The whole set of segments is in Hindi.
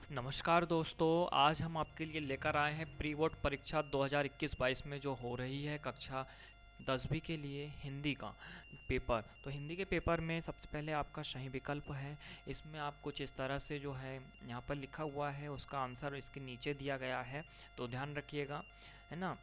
नमस्कार दोस्तों, आज हम आपके लिए लेकर आए हैं प्री बोर्ड परीक्षा 2021-22 में जो हो रही है कक्षा 10वीं के लिए हिंदी का पेपर। तो हिंदी के पेपर में सबसे पहले आपका सही विकल्प है। इसमें आप कुछ इस तरह से जो है यहाँ पर लिखा हुआ है, उसका आंसर इसके नीचे दिया गया है, तो ध्यान रखिएगा, है ना।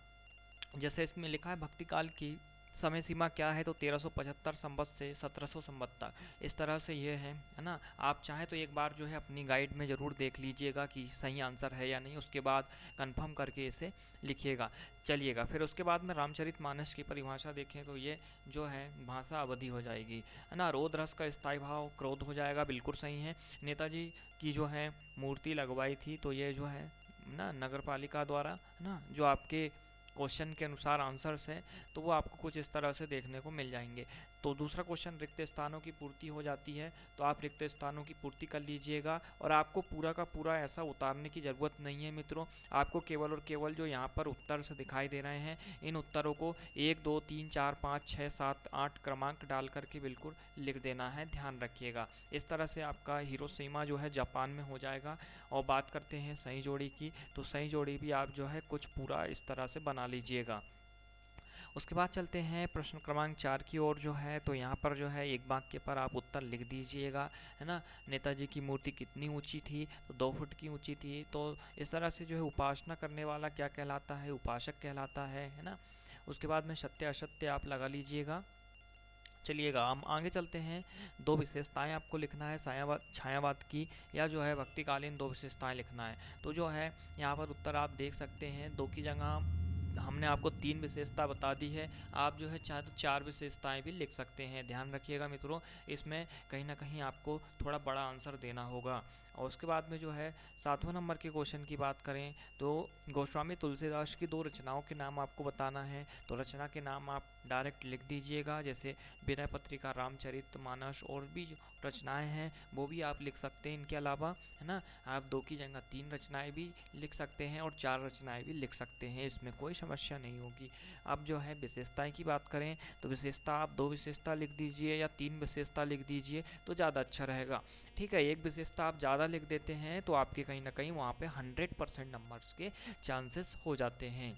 जैसे इसमें लिखा है भक्ति काल की समय सीमा क्या है, तो 1375 संवत से 1700 संवत तक, इस तरह से ये है ना। आप चाहें तो एक बार जो है अपनी गाइड में ज़रूर देख लीजिएगा कि सही आंसर है या नहीं, उसके बाद कंफर्म करके इसे लिखिएगा। चलिएगा, फिर उसके बाद में रामचरितमानस की परिभाषा देखें तो ये जो है भाषा अवधि हो जाएगी, है ना। रोध रस का स्थायी भाव क्रोध हो जाएगा, बिल्कुल सही है। नेताजी की जो है मूर्ति लगवाई थी, तो ये जो है ना नगर पालिका द्वारा, है ना। जो आपके क्वेश्चन के अनुसार आंसर्स हैं, तो वो आपको कुछ इस तरह से देखने को मिल जाएंगे। तो दूसरा क्वेश्चन, रिक्त स्थानों की पूर्ति हो जाती है, तो आप रिक्त स्थानों की पूर्ति कर लीजिएगा। और आपको पूरा का पूरा ऐसा उतारने की ज़रूरत नहीं है मित्रों। आपको केवल और केवल जो यहाँ पर उत्तर से दिखाई दे रहे हैं, इन उत्तरों को 1 2 3 4 5 6 7 8 क्रमांक डाल करके बिल्कुल लिख देना है, ध्यान रखिएगा। इस तरह से आपका हिरोशिमा जो है जापान में हो जाएगा। और बात करते हैं सही जोड़ी की, तो सही जोड़ी भी आप जो है कुछ पूरा इस तरह से बना लीजिएगा। उसके बाद चलते हैं प्रश्न क्रमांक 4 की ओर जो है, तो यहाँ पर जो है एक वाक्य पर आप उत्तर लिख दीजिएगा, है ना। नेताजी की मूर्ति कितनी ऊंची थी, तो 2 फुट की ऊंची थी। तो इस तरह से जो है उपासना करने वाला क्या कहलाता है, उपासक कहलाता है ना। उसके बाद में सत्य असत्य आप लगा लीजिएगा। चलिएगा, हम आगे चलते हैं। दो विशेषताएं आपको लिखना है, छायावाद छायावाद की या जो है भक्तिकालीन दो विशेषताएं लिखना है। तो जो है यहाँ पर उत्तर आप देख सकते हैं, दो की जगह हमने आपको 3 विशेषता बता दी है। आप जो है चाहे तो 4 विशेषताएं भी लिख सकते हैं, ध्यान रखिएगा मित्रों। इसमें कहीं ना कहीं आपको थोड़ा बड़ा आंसर देना होगा। और उसके बाद में जो है 7वें नंबर के क्वेश्चन की बात करें, तो गोस्वामी तुलसीदास की 2 रचनाओं के नाम आपको बताना है। तो रचना के नाम आप डायरेक्ट लिख दीजिएगा, जैसे विनय पत्रिका, रामचरितमानस, और भी जो रचनाएं हैं वो भी आप लिख सकते हैं। इनके अलावा, है ना, आप 2 की जगह 3 रचनाएं भी लिख सकते हैं और 4 रचनाएं भी लिख सकते हैं, इसमें कोई समस्या नहीं होगी। अब जो है विशेषताएं की बात करें, तो विशेषता आप 2 विशेषता लिख दीजिए या 3 विशेषता लिख दीजिए तो ज़्यादा अच्छा रहेगा। ठीक है, एक विशेषता आप ज़्यादा लिख देते हैं तो आपके कहीं ना कहीं वहाँ पे 100% नंबर्स के चांसेस हो जाते हैं।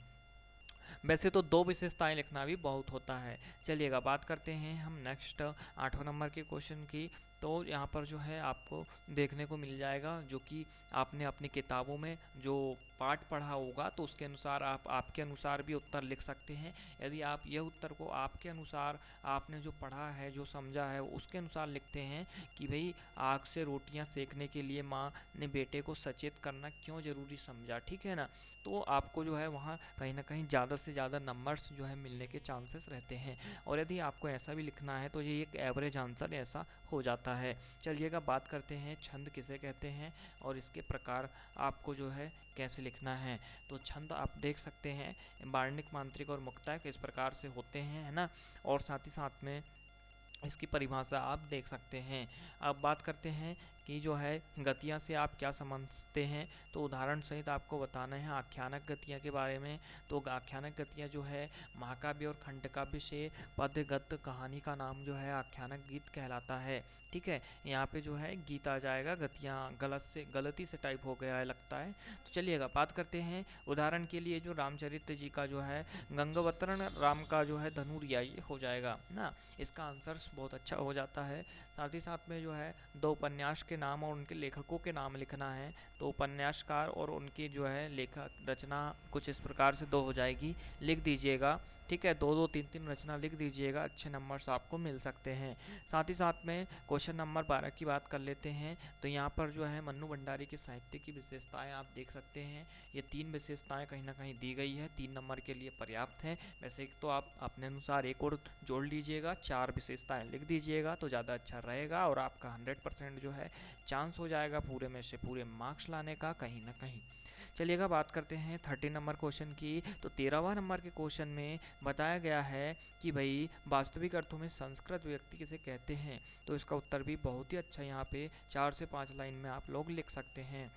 वैसे तो 2 विशेषताएं लिखना भी बहुत होता है। चलिएगा, बात करते हैं हम नेक्स्ट 8वें नंबर के क्वेश्चन की। तो यहाँ पर जो है आपको देखने को मिल जाएगा, जो कि आपने अपनी किताबों में जो पाठ पढ़ा होगा, तो उसके अनुसार आप आपके अनुसार भी उत्तर लिख सकते हैं। यदि आप यह उत्तर को आपके अनुसार, आपने जो पढ़ा है, जो समझा है, उसके अनुसार लिखते हैं कि भाई आग से रोटियां सेकने के लिए माँ ने बेटे को सचेत करना क्यों ज़रूरी समझा, ठीक है ना, तो आपको जो है वहाँ कहीं ना कहीं ज़्यादा से ज़्यादा नंबर्स जो है मिलने के चांसेस रहते हैं। और यदि आपको ऐसा भी लिखना है तो ये एक एवरेज आंसर ऐसा हो जाता है। चलिएगा, बात करते हैं छंद किसे कहते हैं और इसके प्रकार आपको जो है कैसे लिखना है। तो छंद आप देख सकते हैं, वार्णिक, मांत्रिक और मुक्तक इस प्रकार से होते हैं, है ना। और साथ ही साथ में इसकी परिभाषा आप देख सकते हैं। अब बात करते हैं कि जो है गतियाँ से आप क्या समझते हैं, तो उदाहरण सहित आपको बताना है आख्यानक गतियाँ के बारे में। तो आख्यानक गतियाँ जो है महाकाव्य और खंडकाव्य से पद्य गद्य कहानी का नाम जो है आख्यानक गीत कहलाता है। ठीक है, यहाँ पे जो है गीत आ जाएगा, गतियाँ गलती से टाइप हो गया है लगता है। तो चलिएगा, बात करते हैं उदाहरण के लिए जो रामचरित जी का जो है गंगवतरण राम का जो है धनुरिया, ये हो जाएगा ना। इसका आंसर बहुत अच्छा हो जाता है। साथ ही साथ में जो है 2 उपन्यास के नाम और उनके लेखकों के नाम लिखना है। तो उपन्यासकार और उनकी जो है लेखक रचना कुछ इस प्रकार से 2 हो जाएगी, लिख दीजिएगा। ठीक है, 2 2 3 3 रचना लिख दीजिएगा, अच्छे नंबर्स आपको मिल सकते हैं। साथ ही साथ में क्वेश्चन नंबर 12 की बात कर लेते हैं। तो यहाँ पर जो है मन्नू भंडारी के साहित्य की विशेषताएं आप देख सकते हैं। ये 3 विशेषताएं कहीं ना कहीं दी गई है, 3 नंबर के लिए पर्याप्त है। वैसे एक तो आप अपने अनुसार एक और जोड़ लीजिएगा, 4 विशेषताएं लिख दीजिएगा तो ज़्यादा अच्छा रहेगा और आपका 100% जो है चांस हो जाएगा पूरे में से पूरे मार्क्स लाने का कहीं ना कहीं। चलिएगा, बात करते हैं 13 नंबर क्वेश्चन की। तो 13वां नंबर के क्वेश्चन में बताया गया है कि भाई वास्तविक अर्थों में संस्कृत व्यक्ति किसे कहते हैं। तो इसका उत्तर भी बहुत ही अच्छा यहाँ पे 4 से 5 लाइन में आप लोग लिख सकते हैं।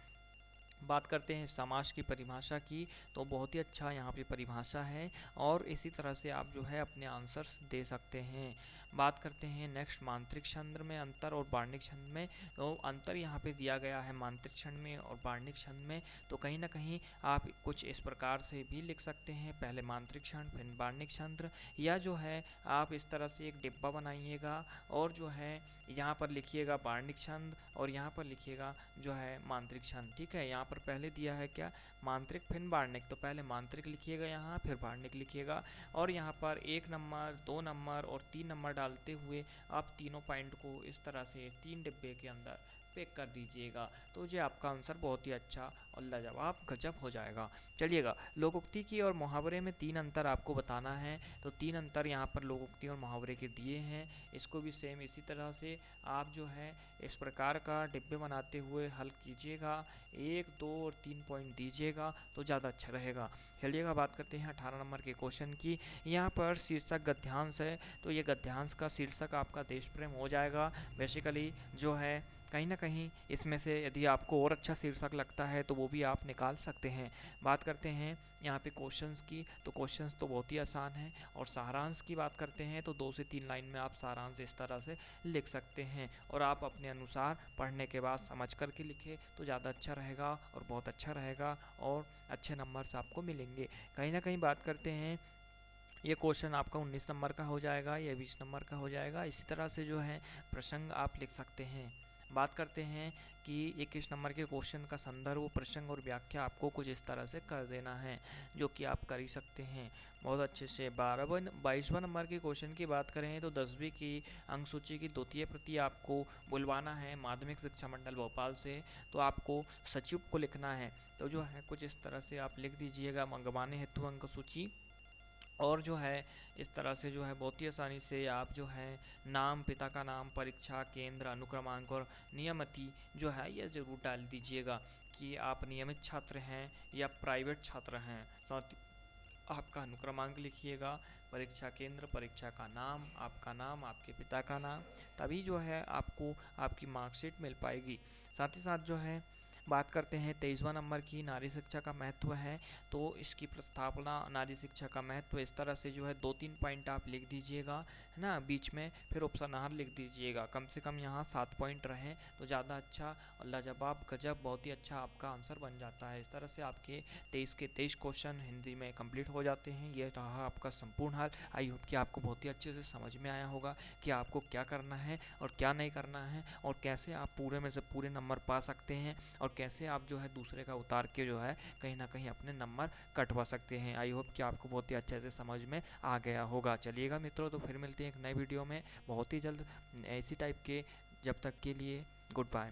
बात करते हैं समास की परिभाषा की, तो बहुत ही अच्छा यहाँ पे परिभाषा है और इसी तरह से आप जो है अपने आंसर्स दे सकते हैं। बात करते हैं नेक्स्ट मांत्रिक छंद में अंतर और बार्णिक छंद में। तो अंतर यहाँ पे दिया गया है मांत्रिक छंद में और बार्णिक छंद में। तो कहीं ना कहीं आप कुछ इस प्रकार से भी लिख सकते हैं, पहले मांत्रिक छंद फिर बार्णिक छंद, या जो है आप इस तरह से एक डिब्बा बनाइएगा और जो है यहाँ पर लिखिएगा बार्णिक छंद और यहाँ पर लिखिएगा जो है मांत्रिक छंद। ठीक है, यहाँ पर पहले दिया है क्या, मांत्रिक फिर बार्णिक, तो पहले मांत्रिक लिखिएगा यहाँ, फिर बार्णिक लिखिएगा और यहाँ पर 1 नंबर 2 नंबर और 3 नंबर डालते हुए आप तीनों पॉइंट को इस तरह से 3 डिब्बे के अंदर पैक कर दीजिएगा। तो ये आपका आंसर बहुत ही अच्छा और लाजवाब गजब हो जाएगा। चलिएगा, लोकोक्ति की और मुहावरे में 3 अंतर आपको बताना है। तो 3 अंतर यहाँ पर लोकोक्ति और मुहावरे के दिए हैं। इसको भी सेम इसी तरह से आप जो है इस प्रकार का डिब्बे बनाते हुए हल कीजिएगा, 1 2 और 3 पॉइंट दीजिएगा तो ज़्यादा अच्छा रहेगा। चलिएगा, बात करते हैं 18 नंबर के क्वेश्चन की। यहाँ पर शीर्षक गद्यांश है, तो ये गद्यांश का शीर्षक आपका देश प्रेम हो जाएगा। बेसिकली जो है कहीं ना कहीं इसमें से यदि आपको और अच्छा शीर्षक लगता है तो वो भी आप निकाल सकते हैं। बात करते हैं यहाँ पे क्वेश्चंस की, तो क्वेश्चंस तो बहुत ही आसान है। और सारांश की बात करते हैं तो 2 से 3 लाइन में आप सारांश इस तरह से लिख सकते हैं और आप अपने अनुसार पढ़ने के बाद समझ करके लिखें तो ज़्यादा अच्छा रहेगा और बहुत अच्छा रहेगा और अच्छे नंबर्स आपको मिलेंगे। कहीं ना कहीं बात करते हैं, ये क्वेश्चन आपका 19 नंबर का हो जाएगा, या 20 नंबर का हो जाएगा। इसी तरह से जो है प्रसंग आप लिख सकते हैं। बात करते हैं कि 21 नंबर के क्वेश्चन का संदर्भ, प्रसंग और व्याख्या आपको कुछ इस तरह से कर देना है, जो कि आप कर ही सकते हैं बहुत अच्छे से। 22वां नंबर के क्वेश्चन की बात करें तो 10वीं की अंक सूची की 2य प्रति आपको बुलवाना है माध्यमिक शिक्षा मंडल भोपाल से। तो आपको सचिव को लिखना है, तो जो है कुछ इस तरह से आप लिख दीजिएगा मंगवाने हेतु अंक सूची। और जो है इस तरह से जो है बहुत ही आसानी से आप जो है नाम, पिता का नाम, परीक्षा केंद्र, अनुक्रमांक और नियमिति जो है ये ज़रूर डाल दीजिएगा कि आप नियमित छात्र हैं या प्राइवेट छात्र हैं। साथ ही आपका अनुक्रमांक लिखिएगा, परीक्षा केंद्र, परीक्षा का नाम, आपका नाम, आपके पिता का नाम, तभी जो है आपको आपकी मार्कशीट मिल पाएगी। साथ ही साथ जो है बात करते हैं 23वां नंबर की, नारी शिक्षा का महत्व है। तो इसकी प्रस्तावना, नारी शिक्षा का महत्व, इस तरह से जो है 2-3 पॉइंट आप लिख दीजिएगा, है ना, बीच में फिर उपसंहार लिख दीजिएगा। कम से कम यहाँ 7 पॉइंट रहें तो ज़्यादा अच्छा और लाजवाब गजब बहुत ही अच्छा आपका आंसर बन जाता है। इस तरह से आपके 23 के 23 क्वेश्चन हिंदी में कंप्लीट हो जाते हैं। ये रहा आपका संपूर्ण हाल। आई होप कि आपको बहुत ही अच्छे से समझ में आया होगा कि आपको क्या करना है और क्या नहीं करना है और कैसे आप पूरे में से पूरे नंबर पा सकते हैं और कैसे आप जो है दूसरे का उतार के जो है कहीं ना कहीं अपने नंबर कटवा सकते हैं। आई होप कि आपको बहुत ही अच्छे से समझ में आ गया होगा। चलिएगा मित्रों, तो फिर मिलते हैं एक नए वीडियो में बहुत ही जल्द ऐसी टाइप के। जब तक के लिए गुड बाय।